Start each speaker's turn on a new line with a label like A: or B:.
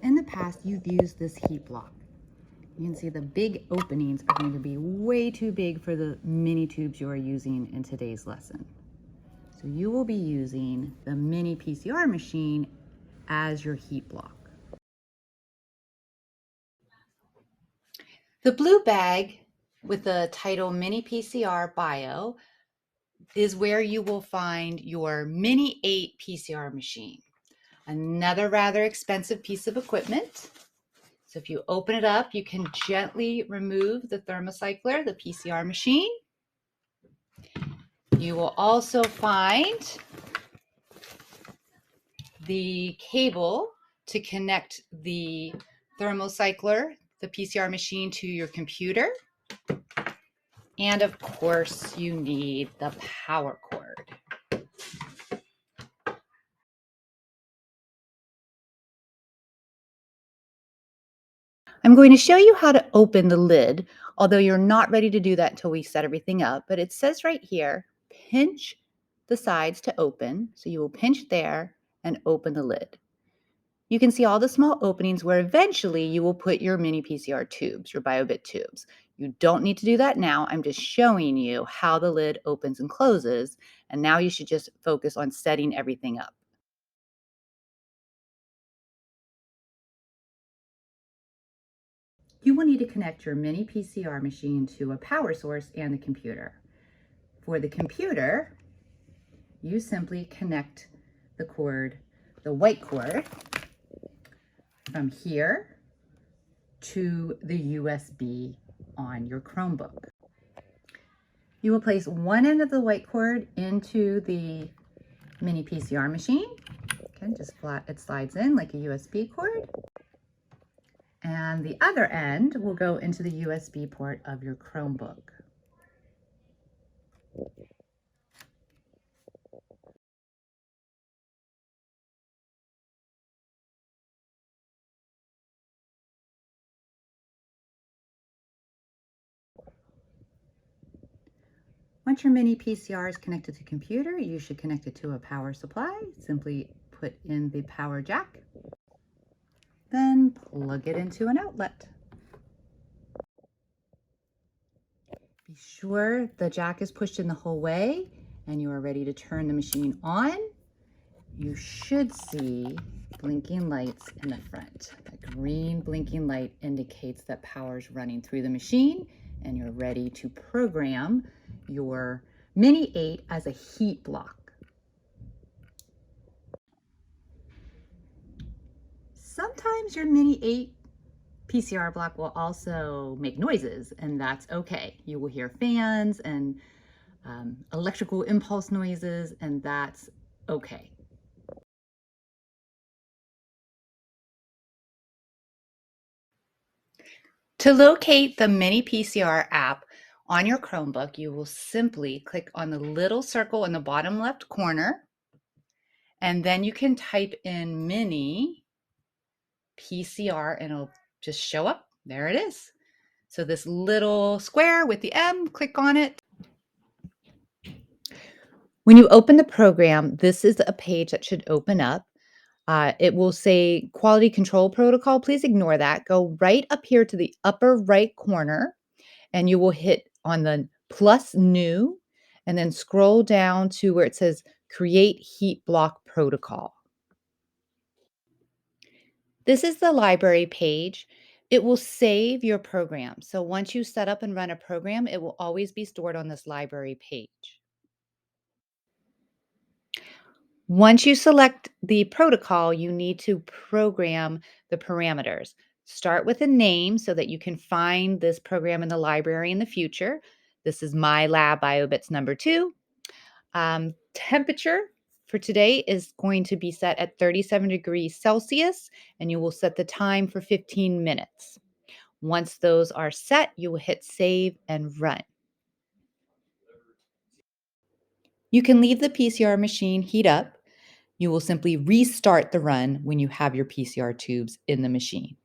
A: in the past, you've used this heat block. You can see the big openings are going to be way too big for the mini tubes you are using in today's lesson. So you will be using the mini PCR machine as your heat block. The blue bag with the title Mini PCR Bio is where you will find your Mini8 PCR machine. Another rather expensive piece of equipment. So if you open it up, you can gently remove the thermocycler, the PCR machine. You will also find the cable to connect the thermocycler, the PCR machine, to your computer. And of course, you need the power cord. I'm going to show you how to open the lid, although you're not ready to do that until we set everything up. But it says right here, pinch the sides to open. So you will pinch there and open the lid. You can see all the small openings where eventually you will put your mini PCR tubes, your BioBit tubes. You don't need to do that now. I'm just showing you how the lid opens and closes. And now you should just focus on setting everything up. You will need to connect your mini PCR machine to a power source and the computer. For the computer, you simply connect the cord, the white cord, from here to the USB on your Chromebook. You will place one end of the white cord into the mini PCR machine. Okay, just flat, it slides in like a USB cord. And the other end will go into the USB port of your Chromebook. Once your mini PCR is connected to the computer, you should connect it to a power supply. Simply put in the power jack, then plug it into an outlet. Be sure the jack is pushed in the whole way and you are ready to turn the machine on. You should see blinking lights in the front. That green blinking light indicates that power is running through the machine and you're ready to program your Mini8 as a heat block. Sometimes your Mini8 PCR block will also make noises, and that's okay. You will hear fans and electrical impulse noises, and that's okay. To locate the Mini PCR app on your Chromebook, you will simply click on the little circle in the bottom left corner, and then you can type in Mini PCR and it'll just show up. There it is. So this little square with the M, click on it. When you open the program, this is a page that should open up. It will say quality control protocol. Please ignore that. Go right up here to the upper right corner and you will hit on the plus new and then scroll down to where it says create heat block protocol. This is the library page. It will save your program. So once you set up and run a program, it will always be stored on this library page. Once you select the protocol, you need to program the parameters. Start with a name so that you can find this program in the library in the future. This is my lab BioBits number 2. Temperature for today is going to be set at 37 degrees Celsius, and you will set the time for 15 minutes. Once those are set, you will hit save and run. You can leave the PCR machine heat up. You will simply restart the run when you have your PCR tubes in the machine.